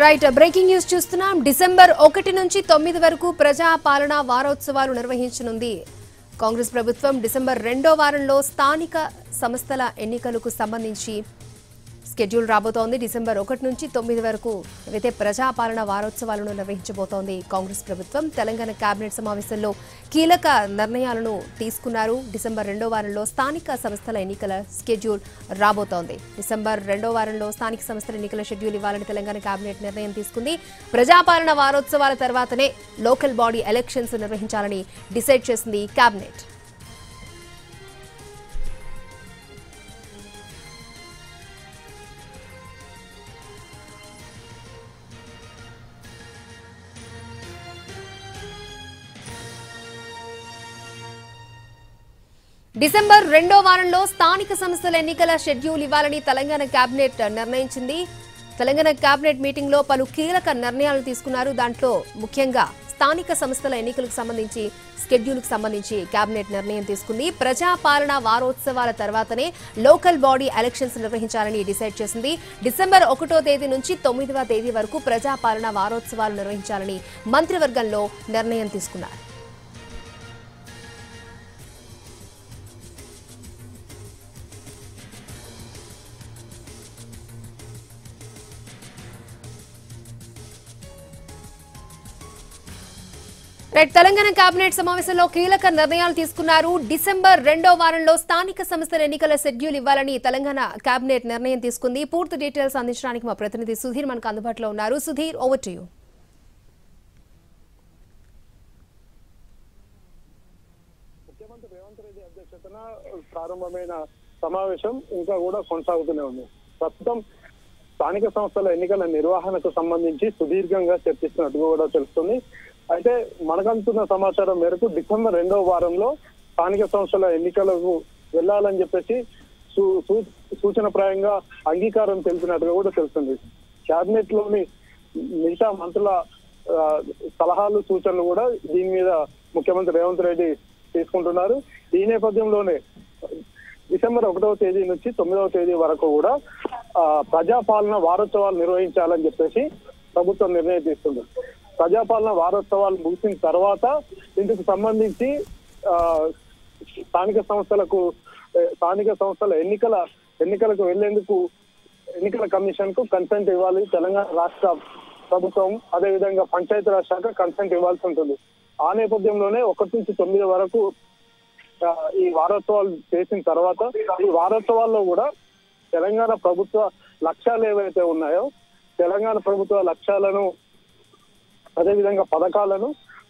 Right breaking news చూస్తున్నాం. December 1 నుంచి 9 వరకు ప్రజా పాలనా వారోత్సవాలు నిర్వహించనుంది కాంగ్రెస్ ప్రభుత్వం. డిసెంబర్ 2వ వారంలో స్థానిక సంస్థల ఎన్నికలకు సంబంధించి షెడ్యూల్ రాబోతోంది. డిసెంబర్ 1 నుంచి 9 వరకు ఏవైతే ప్రజా పాలనా వారోత్సవాలను నిర్వహించబోతోంది కాంగ్రెస్ ప్రభుత్వం. తెలంగాణ కేబినెట్ సమావేశంలో కీలక నిర్ణయాలను తీసుకున్నారు. డిసెంబర్ 2వ వారంలో స్థానిక సంస్థల ఎన్నికల షెడ్యూల్ రాబోతోంది. డిసెంబర్ 2వ వారంలో స్థానిక సంస్థల ఎన్నికల షెడ్యూల్ ఇవ్వాలని తెలంగాణ కేబినెట్ నిర్ణయం తీసుకుంది. ప్రజాపాలన వారోత్సవాల తర్వాతనే లోకల్ బాడీ ఎలక్షన్స్ నిర్వహించాలని డిసైడ్ చేసింది కేబినెట్. డిసెంబర్ 2వ వారంలో స్థానిక సంస్థల ఎన్నికల షెడ్యూల్ ఇవ్వాలని తెలంగాణ కేబినెట్ నిర్ణయించింది. తెలంగాణ కేబినెట్ మీటింగ్ లో పలు కీలక నిర్ణయాలు తీసుకున్నారు. దాంట్లో ముఖ్యంగా స్థానిక సంస్థల ఎన్నికలకు సంబంధించి షెడ్యూల్కు సంబంధించి కేబినెట్ నిర్ణయం తీసుకుంది. ప్రజా పాలనా వారోత్సవాల తర్వాతనే లోకల్ బాడీ ఎలక్షన్స్ నిర్వహించాలని డిసైడ్ చేసింది. డిసెంబర్ 1వ తేదీ నుంచి 9వ తేదీ వరకు ప్రజా పాలనా వారోత్సవాలు నిర్వహించాలని మంత్రివర్గంలో నిర్ణయం తీసుకున్నారు. తెలంగాణ కేబినెట్ సమావేశంలో కీలక నిర్ణయాలు తీసుకున్నారు. డిసెంబర్ 2వ వారంలో స్థానిక సంస్థల ఎన్నికల షెడ్యూల్ ఇవ్వాలని తెలంగాణ కేబినెట్ నిర్ణయం తీసుకుంది. పూర్తి డీటెయిల్స్ అందించడానికి మా ప్రతినిధి సుధీర్ మనకు అందుబాటులో ఉన్నారు. Sudheer, over to you. ముఖ్యమంత్రి రేవంత్ రెడ్డి అధ్యక్షతన ప్రారంభమైన సమావేశం ఇంకా కూడా కొనసాగుతూనే ఉంది. ప్రస్తుతం స్థానిక సంస్థల ఎన్నికల నిర్వహణకు సంబంధించి సుదీర్ఘంగా చర్చిస్తున్నట్టుగా కూడా తెలుస్తుంది. అయితే మనకంటున్న సమాచారం మేరకు డిసెంబర్ 2వ వారంలో స్థానిక సంస్థల ఎన్నికలకు వెళ్లాలని చెప్పేసి సూచనప్రాయంగా అంగీకారం తెలిపినట్టుగా కూడా తెలుస్తుంది. కేబినెట్ లోని మిగతా మంత్రుల సలహాలు సూచనలు కూడా దీని మీద ముఖ్యమంత్రి రేవంత్ రెడ్డి తీసుకుంటున్నారు. ఈ నేపథ్యంలోనే డిసెంబర్ 1వ తేదీ నుంచి 9వ తేదీ వరకు కూడా ప్రజాపాలన వారోత్సవాలు నిర్వహించాలని చెప్పేసి ప్రభుత్వం నిర్ణయం తీసుకుంది. ప్రజాపాలన వారోత్సవాలు ముగిసిన తర్వాత ఇందుకు సంబంధించి స్థానిక సంస్థల ఎన్నికలకు వెళ్లేందుకు ఎన్నికల కమిషన్ కు కన్సెంట్ ఇవ్వాలి తెలంగాణ రాష్ట్ర ప్రభుత్వం. అదేవిధంగా పంచాయతీరాజ్ శాఖ కన్సెంట్ ఇవ్వాల్సి ఉంటుంది. ఆ నేపథ్యంలోనే 1 నుంచి 9 వరకు ఈ వారోత్సవాలు చేసిన తర్వాత ఈ వారోత్సవాల్లో కూడా తెలంగాణ ప్రభుత్వ లక్ష్యాలు ఏవైతే ఉన్నాయో తెలంగాణ ప్రభుత్వ లక్ష్యాలను అదేవిధంగా పథకాలను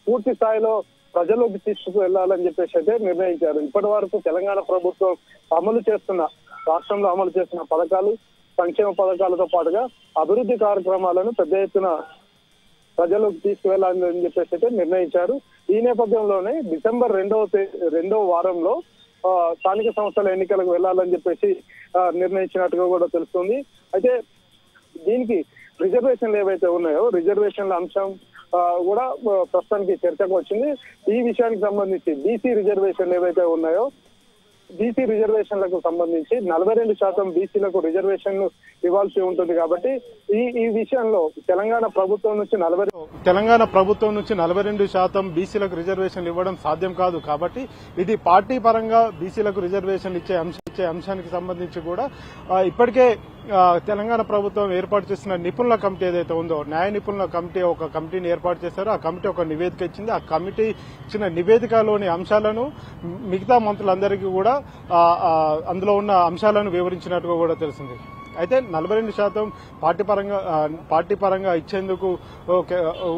పూర్తి స్థాయిలో ప్రజల్లోకి తీసుకువెళ్లాలని చెప్పేసి అయితే నిర్ణయించారు. ఇప్పటి వరకు తెలంగాణ ప్రభుత్వం రాష్ట్రంలో అమలు చేస్తున్న పథకాలు, సంక్షేమ పథకాలతో పాటుగా అభివృద్ధి కార్యక్రమాలను పెద్ద ఎత్తున ప్రజల్లోకి తీసుకువెళ్లాలని చెప్పేసి అయితే నిర్ణయించారు. ఈ నేపథ్యంలోనే డిసెంబర్ 2వ వారంలో స్థానిక సంస్థల ఎన్నికలకు వెళ్లాలని చెప్పేసి నిర్ణయించినట్టుగా కూడా తెలుస్తుంది. అయితే దీనికి రిజర్వేషన్లు ఏవైతే ఉన్నాయో రిజర్వేషన్ల అంశం కూడా ప్రస్తుతానికి చర్చకు వచ్చింది. ఈ విషయానికి సంబంధించి బీసీ రిజర్వేషన్లు ఏవైతే ఉన్నాయో బీసీ రిజర్వేషన్లకు సంబంధించి 42% బీసీలకు రిజర్వేషన్లు ఇవ్వాల్సి ఉంటుంది. కాబట్టి ఈ విషయంలో తెలంగాణ ప్రభుత్వం నుంచి 42% బీసీలకు రిజర్వేషన్లు ఇవ్వడం సాధ్యం కాదు. కాబట్టి ఇది పార్టీ పరంగా బీసీలకు రిజర్వేషన్లు ఇచ్చే అంశానికి సంబంధించి కూడా ఇప్పటికే తెలంగాణ ప్రభుత్వం ఏర్పాటు చేసిన నిపుణుల కమిటీ ఏదైతే ఉందో న్యాయ నిపుణుల కమిటీ ఒక కమిటీని ఏర్పాటు చేశారు. ఆ కమిటీ ఒక నివేదిక ఇచ్చింది. ఆ కమిటీ ఇచ్చిన నివేదికలోని అంశాలను మిగతా మంత్రులందరికీ కూడా అందులో ఉన్న అంశాలను వివరించినట్టుగా కూడా తెలిసింది. అయితే 42% పార్టీ పరంగా ఇచ్చేందుకు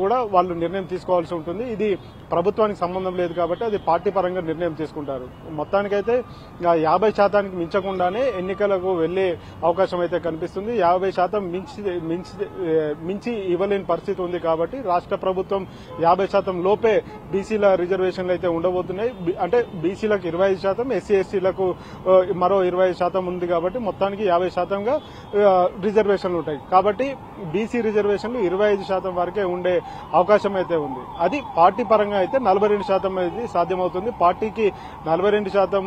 కూడా వాళ్ళు నిర్ణయం తీసుకోవాల్సి ఉంటుంది. ఇది ప్రభుత్వానికి సంబంధం లేదు కాబట్టి అది పార్టీ పరంగా నిర్ణయం తీసుకుంటారు. మొత్తానికైతే 50% మించకుండానే ఎన్నికలకు వెళ్లే అవకాశం అయితే కనిపిస్తుంది. 50% మించి ఇవ్వలేని పరిస్థితి ఉంది. కాబట్టి రాష్ట్ర ప్రభుత్వం 50% లోపే బీసీల రిజర్వేషన్లు అయితే ఉండబోతున్నాయి. అంటే బీసీలకు 25%, ఎస్సీ ఎస్టీలకు మరో 25% ఉంది. కాబట్టి మొత్తానికి 50%గా రిజర్వేషన్లు ఉంటాయి. కాబట్టి బీసీ రిజర్వేషన్లు 25% వరకే ఉండే అవకాశం అయితే ఉంది. అది పార్టీ పరంగా అయితే 42% అనేది సాధ్యమవుతుంది. పార్టీకి 42%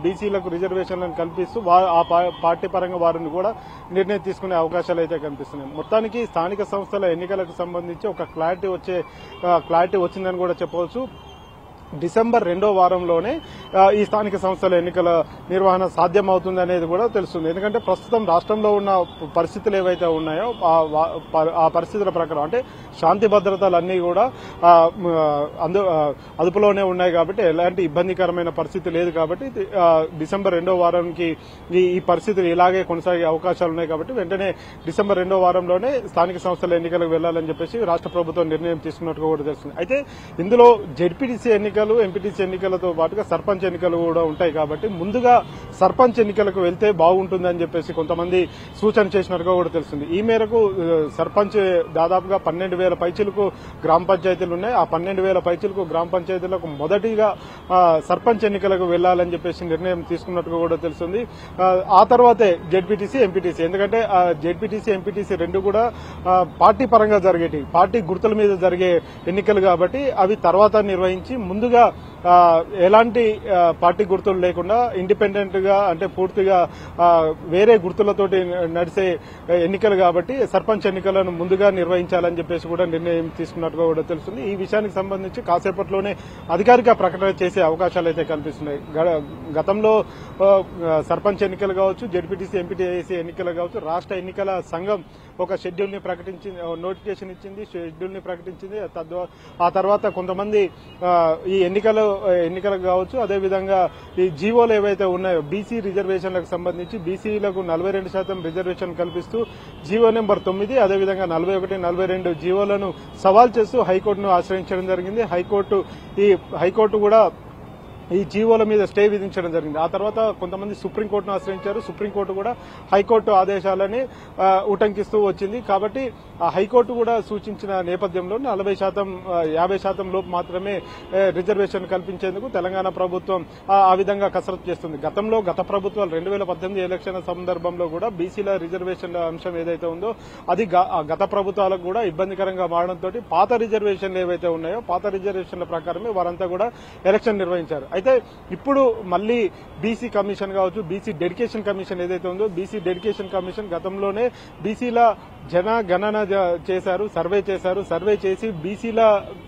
బీసీలకు రిజర్వేషన్లను కల్పిస్తూ ఆ పార్టీ పరంగా వారిని కూడా నిర్ణయం తీసుకునే అవకాశాలు అయితే కనిపిస్తున్నాయి. మొత్తానికి స్థానిక సంస్థల ఎన్నికలకు సంబంధించి ఒక క్లారిటీ వచ్చిందని కూడా చెప్పవచ్చు. డిసెంబర్ 2వ వారంలోనే ఈ స్థానిక సంస్థల ఎన్నికల నిర్వహణ సాధ్యమవుతుంది అనేది కూడా తెలుస్తుంది. ఎందుకంటే ప్రస్తుతం రాష్ట్రంలో ఉన్న పరిస్థితులు ఏవైతే ఉన్నాయో ఆ పరిస్థితుల ప్రకారం అంటే శాంతి భద్రతలన్నీ కూడా అదుపులోనే ఉన్నాయి కాబట్టి ఎలాంటి ఇబ్బందికరమైన పరిస్థితి లేదు. కాబట్టి డిసెంబర్ 2వ వారానికి ఈ పరిస్థితులు ఇలాగే కొనసాగే అవకాశాలు ఉన్నాయి. కాబట్టి వెంటనే డిసెంబర్ 2వ వారంలోనే స్థానిక సంస్థల ఎన్నికలకు వెళ్లాలని చెప్పేసి రాష్ట్ర ప్రభుత్వం నిర్ణయం తీసుకున్నట్టుగా కూడా తెలుస్తుంది. అయితే ఇందులో జెడ్పీటీసీ ఎన్నికలు ఎంపీటీసీ ఎన్నికలతో పాటుగా సర్పంచ్ ఎన్నికలు కూడా ఉంటాయి. కాబట్టి ముందుగా సర్పంచ్ ఎన్నికలకు వెళ్తే బాగుంటుందని చెప్పేసి కొంతమంది సూచన చేసినట్టుగా కూడా తెలుస్తుంది. ఈ మేరకు సర్పంచ్ దాదాపుగా 12,000 పైచిలకు గ్రామ పంచాయతీలు ఉన్నాయి. ఆ 12,000 పైచిలకు గ్రామ పంచాయతీలకు మొదటిగా సర్పంచ్ ఎన్నికలకు వెళ్లాలని చెప్పేసి నిర్ణయం తీసుకున్నట్టుగా కూడా తెలుస్తుంది. ఆ తర్వాతే జెడ్పీటీసీ ఎంపీటీసీ, ఎందుకంటే జెడ్పీటీసీ ఎంపీటీసీ రెండు కూడా పార్టీ పరంగా జరిగేటి పార్టీ గుర్తుల మీద జరిగే ఎన్నికలు కాబట్టి అవి తర్వాత నిర్వహించి ముందుగా ఎలాంటి పార్టీ గుర్తులు లేకుండా ఇండిపెండెంట్ గా అంటే పూర్తిగా వేరే గుర్తులతోటి నడిచే ఎన్నికలు కాబట్టి సర్పంచ్ ఎన్నికలను ముందుగా నిర్వహించాలని చెప్పేసి కూడా నిర్ణయం తీసుకున్నట్టుగా కూడా తెలుస్తుంది. ఈ విషయానికి సంబంధించి కాసేపట్లోనే అధికారిక ప్రకటన చేసే అవకాశాలు అయితే కనిపిస్తున్నాయి. గతంలో సర్పంచ్ ఎన్నికలు కావచ్చు, జెడ్పీటీసీ ఎంపీటీసీ ఎన్నికలు కావచ్చు, రాష్ట్ర ఎన్నికల సంఘం ఒక షెడ్యూల్ ని ప్రకటించింది, నోటిఫికేషన్ ఇచ్చింది, షెడ్యూల్ ని ప్రకటించింది. ఆ తర్వాత కొంతమంది ఈ ఎన్నికలకు కావచ్చు, అదేవిధంగా ఈ జీవోలు ఏవైతే ఉన్నాయో బీసీ రిజర్వేషన్లకు సంబంధించి బీసీలకు 42% రిజర్వేషన్ కల్పిస్తూ జీవో నెంబర్ 9 అదేవిధంగా 41, 42 జీవోలను సవాల్ చేస్తూ హైకోర్టును ఆశ్రయించడం జరిగింది. హైకోర్టు కూడా ఈ జీవోల మీద స్టే విధించడం జరిగింది. ఆ తర్వాత కొంతమంది సుప్రీంకోర్టును ఆశ్రయించారు. సుప్రీంకోర్టు కూడా హైకోర్టు ఆదేశాలని ఉటంకిస్తూ వచ్చింది. కాబట్టి ఆ హైకోర్టు కూడా సూచించిన నేపథ్యంలో 40%, 50% లోపు మాత్రమే రిజర్వేషన్ కల్పించేందుకు తెలంగాణ ప్రభుత్వం ఆ విధంగా కసరత్తు చేస్తుంది. గత ప్రభుత్వాలు 2018 ఎలక్షన్ సందర్భంలో కూడా బీసీల రిజర్వేషన్ అంశం ఏదైతే ఉందో అది గత ప్రభుత్వాలకు కూడా ఇబ్బందికరంగా మారడంతో పాత రిజర్వేషన్లు ఏవైతే ఉన్నాయో పాత రిజర్వేషన్ల ప్రకారమే వారంతా కూడా ఎలక్షన్ నిర్వహించారు. అయితే ఇప్పుడు మళ్లీ బీసీ కమిషన్ కావచ్చు, బీసీ డెడికేషన్ కమిషన్ ఏదైతే ఉందో బీసీ డెడికేషన్ కమిషన్ గతంలోనే బీసీల జనగణన చేశారు, సర్వే చేసి బీసీల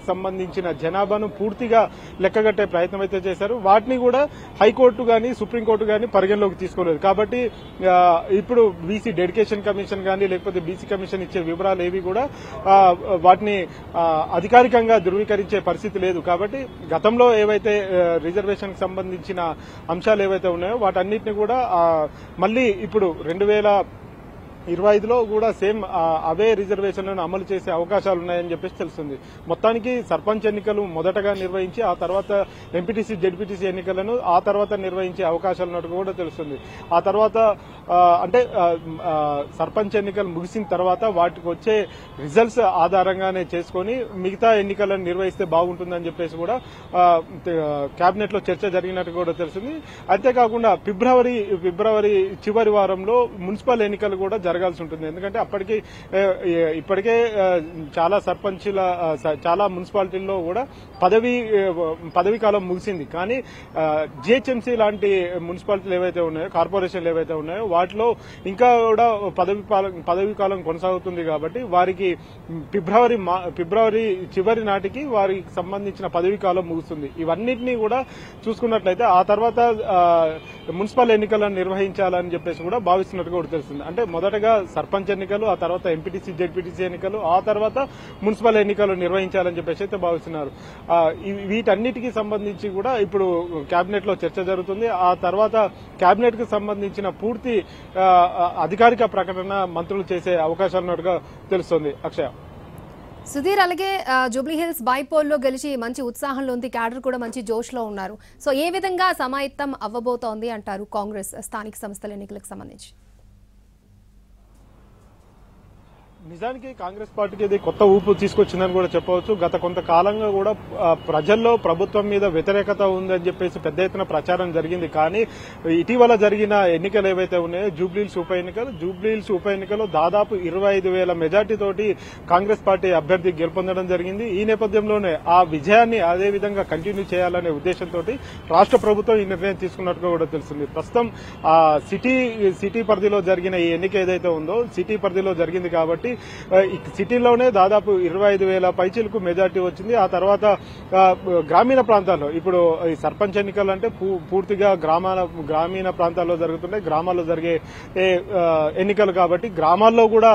సంబంధించిన జనాభాను పూర్తిగా లెక్కగట్టే ప్రయత్నం అయితే చేశారు. వాటిని కూడా హైకోర్టు గాని సుప్రీంకోర్టు గాని పరిగణలోకి తీసుకోలేదు. కాబట్టి ఇప్పుడు బీసీ డెడికేషన్ కమిషన్ గాని లేకపోతే బీసీ కమిషన్ ఇచ్చే వివరాలు ఏవి కూడా వాటిని అధికారికంగా ధృవీకరించే పరిస్థితి లేదు. కాబట్టి గతంలో ఏవైతే రిజర్వేషన్ కి సంబంధించిన అంశాలు ఏవైతే ఉన్నాయో వాటన్నిటిని కూడా మళ్లీ ఇప్పుడు 2025లో కూడా సేమ్ అవే రిజర్వేషన్లను అమలు చేసే అవకాశాలు ఉన్నాయని చెప్పేసి తెలుస్తుంది. మొత్తానికి సర్పంచ్ ఎన్నికలు మొదటగా నిర్వహించి ఆ తర్వాత ఎంపీటీసీ జెడ్పీటీసీ ఎన్నికలను ఆ తర్వాత నిర్వహించే అవకాశాలు ఉన్నట్టు కూడా తెలుస్తుంది. ఆ తర్వాత అంటే సర్పంచ్ ఎన్నికలు ముగిసిన తర్వాత వాటికి వచ్చే రిజల్ట్స్ ఆధారంగానే చేసుకుని మిగతా ఎన్నికలను నిర్వహిస్తే బాగుంటుందని చెప్పేసి కూడా కేబినెట్ లో చర్చ జరిగినట్టు కూడా తెలుస్తుంది. అంతేకాకుండా ఫిబ్రవరి చివరి వారంలో మున్సిపల్ ఎన్నికలు కూడా జరగాల్సి ఉంటుంది. ఎందుకంటే ఇప్పటికే చాలా చాలా మున్సిపాలిటీల్లో కూడా పదవీ కాలం ముగిసింది. కానీ జిహెచ్ఎంసీ లాంటి మున్సిపాలిటీలు ఏవైతే ఉన్నాయో, కార్పొరేషన్లు ఏవైతే ఉన్నాయో వాటిలో ఇంకా కూడా పదవీ కాలం కొనసాగుతుంది. కాబట్టి వారికి ఫిబ్రవరి చివరి నాటికి వారికి సంబంధించిన పదవీ కాలం ముగుస్తుంది. ఇవన్నింటినీ కూడా చూసుకున్నట్లయితే ఆ తర్వాత మున్సిపల్ ఎన్నికలను నిర్వహించాలని చెప్పేసి కూడా భావిస్తున్నట్టుగా కూడా తెలుస్తుంది. అంటే మొదటగా సర్పంచ్ ఎన్నికలు, ఆ తర్వాత ఎంపీటీసీ జెడ్పీటీసీ ఎన్నికలు, ఆ తర్వాత మున్సిపల్ ఎన్నికలు నిర్వహించాలని చెప్పేసి అయితే భావిస్తున్నారు. వీటన్నిటికీ సంబంధించి కూడా ఇప్పుడు కేబినెట్ లో చర్చ జరుగుతుంది. ఆ తర్వాత కేబినెట్ కు సంబంధించిన పూర్తి అధికారిక ప్రకటన మంత్రులు చేసే అవకాశాలు ఉన్నట్టుగా తెలుస్తోంది. అక్షయ, సుధీర్, అలాగే జూబ్లీహిల్స్ బైపోల్లో గెలిచి మంచి ఉత్సాహంలో ఉంది, క్యాడర్ కూడా మంచి జోష్ లో ఉన్నారు. సో ఏ విధంగా సమాయత్తం అవ్వబోతోంది అంటారు కాంగ్రెస్ స్థానిక సంస్థల ఎన్నికలకు సంబంధించి? నిజానికి కాంగ్రెస్ పార్టీకి ఇది కొత్త ఊపు తీసుకొచ్చిందని కూడా చెప్పవచ్చు. గత కొంతకాలంగా కూడా ప్రజల్లో ప్రభుత్వం మీద వ్యతిరేకత ఉందని చెప్పేసి పెద్ద ఎత్తున ప్రచారం జరిగింది. కానీ ఇటీవల జరిగిన ఎన్నికలు ఏవైతే ఉన్నాయో జూబ్లీహిల్స్ ఉప ఎన్నికలో దాదాపు 25,000 మెజార్టీతోటి కాంగ్రెస్ పార్టీ అభ్యర్థి గెలుపొందడం జరిగింది. ఈ నేపథ్యంలోనే ఆ విజయాన్ని అదే విధంగా కంటిన్యూ చేయాలనే ఉద్దేశంతో రాష్ట్ర ప్రభుత్వం ఈ నిర్ణయం తీసుకున్నట్టుగా కూడా తెలుస్తుంది. ప్రస్తుతం సిటీ పరిధిలో జరిగిన ఈ ఎన్నిక ఏదైతే ఉందో సిటీ పరిధిలో జరిగింది కాబట్టి సిటీలోనే దాదాపు 25,000 పైచీలకు మెజార్టీ వచ్చింది. ఆ తర్వాత గ్రామీణ ప్రాంతాల్లో ఇప్పుడు ఈ సర్పంచ్ ఎన్నికలు అంటే పూర్తిగా గ్రామీణ ప్రాంతాల్లో జరుగుతున్నాయి, గ్రామాల్లో జరిగే ఎన్నికలు కాబట్టి గ్రామాల్లో కూడా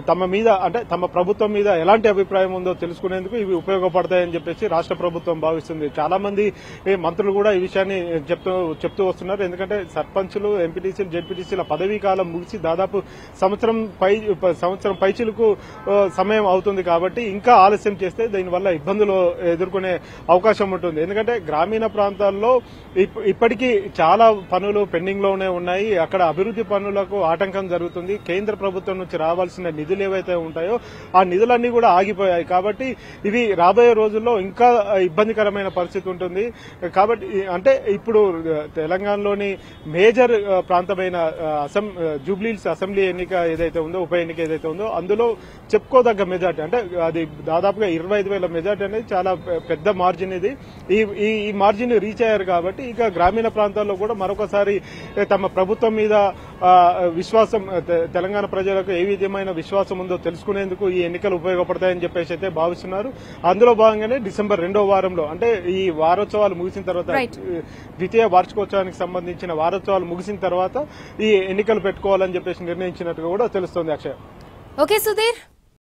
తమ మీద అంటే తమ ప్రభుత్వం మీద ఎలాంటి అభిప్రాయం ఉందో తెలుసుకునేందుకు ఇవి ఉపయోగపడతాయని చెప్పేసి రాష్ట్ర ప్రభుత్వం భావిస్తుంది. చాలా మంది మంత్రులు కూడా ఈ విషయాన్ని చెప్తూ వస్తున్నారు. ఎందుకంటే సర్పంచులు, ఎంపీటీసీలు, జెడ్పీటీసీల పదవీ కాలం ముగిసి దాదాపు సంవత్సరం పైచిలకు సమయం అవుతుంది కాబట్టి ఇంకా ఆలస్యం చేస్తే దీనివల్ల ఇబ్బందులు ఎదుర్కొనే అవకాశం ఉంటుంది. ఎందుకంటే గ్రామీణ ప్రాంతాల్లో ఇప్పటికీ చాలా పనులు పెండింగ్ లోనే ఉన్నాయి. అక్కడ అభివృద్ధి పనులకు ఆటంకం జరుగుతుంది. కేంద్ర ప్రభుత్వం నుంచి రావాల్సిన నిధులు ఏవైతే ఉంటాయో ఆ నిధులన్నీ కూడా ఆగిపోయాయి. కాబట్టి ఇవి రాబోయే రోజుల్లో ఇంకా ఇబ్బందికరమైన పరిస్థితి ఉంటుంది. కాబట్టి అంటే ఇప్పుడు తెలంగాణలోని మేజర్ ప్రాంతమైన జూబ్లీహిల్స్ అసెంబ్లీ ఎన్నిక ఏదైతే ఉందో ఉప ఎన్నిక ఏదైతే ఉందో అందులో చెప్పుకోదగ్గ మెజార్టీ అంటే అది దాదాపుగా 25,000 మెజార్టీ అనేది చాలా పెద్ద మార్జిన్. ఇది ఈ మార్జిన్ రీచ్ అయ్యారు కాబట్టి ఇక గ్రామీణ ప్రాంతాల్లో కూడా మరొకసారి తమ ప్రభుత్వం మీద విశ్వాసం తెలంగాణ ప్రజలకు ఏ విధమైన విశ్వాసం ఉందో తెలుసుకునేందుకు ఈ ఎన్నికలు ఉపయోగపడతాయని చెప్పేసి అయితే భావిస్తున్నారు. అందులో భాగంగానే డిసెంబర్ 2వ వారంలో అంటే ఈ వారోత్సవాలు ముగిసిన తర్వాత ద్వితీయ వార్షికోత్సవానికి సంబంధించిన వారోత్సవాలు ముగిసిన తర్వాత ఈ ఎన్నికలు పెట్టుకోవాలని చెప్పేసి నిర్ణయించినట్టుగా కూడా తెలుస్తోంది. అక్షయ్. ఓకే సుధీర్.